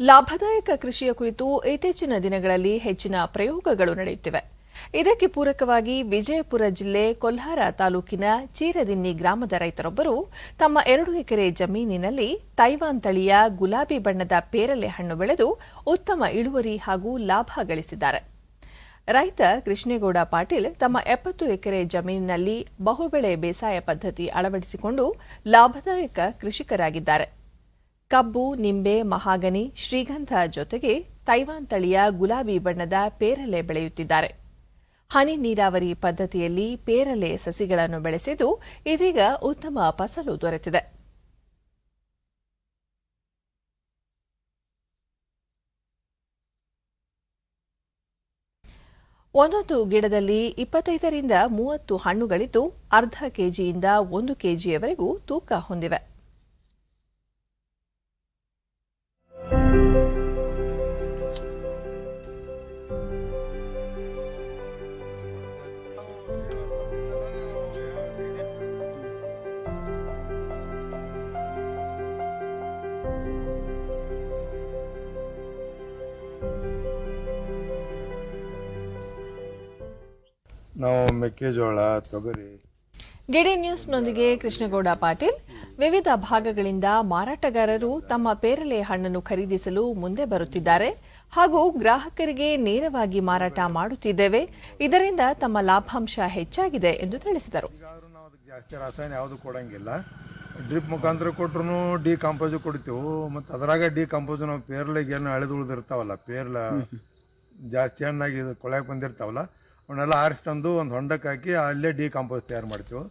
ಲಾಭದಾಯಕ ಕೃಷಿಯ ಕುರಿತು ಇತ್ತೀಚಿನ ದಿನಗಳಲ್ಲಿ ಹೆಚ್ಚಿನ ಪ್ರಯೋಗಗಳು ನಡೆಯುತ್ತಿವೆ. ಇದಕ್ಕೆ ಪೂರಕವಾಗಿ ವಿಜಯಪುರ ಜಿಲ್ಲೆ ಕೊಲ್ಹಾರ ತಾಲೂಕಿನ ಚೀರದಿನ್ನಿ ಗ್ರಾಮದ ರೈತರೊಬ್ಬರು ತಮ್ಮ 2 ಎಕರೆ ಜಮೀನಿನಲ್ಲಿ ತೈವಾನ್ ತಳಿಯ ಗುಲಾಬಿ ಬಣ್ಣದ ಪೇರಲೆ ಹಣ್ಣು ಬೆಳೆದು ಉತ್ತಮ ಇಳುವರಿ ಹಾಗೂ ಲಾಭ ಗಳಿಸಿದ್ದಾರೆ. ರೈತ ಕೃಷ್ಣೇಗೌಡ ಪಾಟೀಲ್ ತಮ್ಮ 70 ಎಕರೆ ಜಮೀನಿನಲ್ಲಿ ಬಹುಬೆಳೆ ಬೇಸಾಯ ಪದ್ಧತಿ ಅಳವಡಿಸಿಕೊಂಡು ಲಾಭದಾಯಕ ಕೃಷಿಕರಾಗಿದ್ದಾರೆ. ಕಬ್ಬು, ನಿಂಬೆ, ಮಹಾಗನಿ, ಶ್ರೀಗಂಧ ಜೊತೆಗೆ ತೈವಾನ್ ತಳಿಯ ಗುಲಾಬಿ ಬಣ್ಣದ ಪೇರಲೆ ಬೆಳೆಯುತ್ತಿದ್ದಾರೆ. ಹನಿ ನೀರಾವರಿ ಪದ್ಧತಿಯಲ್ಲಿ ಪೇರಲೆ ಸಸಿಗಳನ್ನು ಬೆಳೆಸಿದ್ದು ಇದೀಗ ಉತ್ತಮ ಫಸಲು ದೊರೆತಿದೆ. ಒಂದೊಂದು ಗಿಡದಲ್ಲಿ 25 ರಿಂದ 30 ಹಣ್ಣುಗಳಿದ್ದು ಅರ್ಧ ಕೆಜಿಯಿಂದ 1 ಕೆಜಿಯವರೆಗೂ ತೂಕ ಹೊಂದಿವೆ. ನಾವು ಮೆಕ್ಕೆಜೋಳ, ತೊಗರಿ. ಡಿಡಿ ನ್ಯೂಸ್ನೊಂದಿಗೆ ಕೃಷ್ಣೇಗೌಡ ಪಾಟೀಲ್. ವಿವಿಧ ಭಾಗಗಳಿಂದ ಮಾರಾಟಗಾರರು ತಮ್ಮ ಪೇರಲೆ ಹಣ್ಣನ್ನು ಖರೀದಿಸಲು ಮುಂದೆ ಬರುತ್ತಿದ್ದಾರೆ ಹಾಗೂ ಗ್ರಾಹಕರಿಗೆ ನೇರವಾಗಿ ಮಾರಾಟ ಮಾಡುತ್ತಿದ್ದೇವೆ. ಇದರಿಂದ ತಮ್ಮ ಲಾಭಾಂಶ ಹೆಚ್ಚಾಗಿದೆ ಎಂದು ತಿಳಿಸಿದರು. ನಾವು ಅದಕ್ಕೆ ಜಾಸ್ತಿ ರಾಸಾಯನ ಯಾವುದು ಕೊಡಂಗಿಲ್ಲ. ಡ್ರಿಪ್ ಮುಖಾಂತರ ಕೊಟ್ಟರು ಡಿಕಾಂಪೋಸ್ ಕೊಡ್ತೀವಿ. ಮತ್ತು ಅದರಾಗ ಡಿಕಾಂಪೋಸ್ ನಾವು ಪೇರ್ಲೆಗೆ ಏನು ಅಳೆದು ಉಳಿದಿರ್ತಾವಲ್ಲ, ಪೇರ್ಲ ಜಾಸ್ತಿ ಹಣ್ಣಾಗಿ ಕೊಳೆಗೆ ಬಂದಿರ್ತಾವಲ್ಲ, ಅವನ್ನೆಲ್ಲ ಆರಿಸಿ ತಂದು ಒಂದು ಹೊಂಡಕ್ಕೆ ಹಾಕಿ ಅಲ್ಲೇ ಡಿಕಾಂಪೋಸ್ ತಯಾರು ಮಾಡ್ತೀವಿ.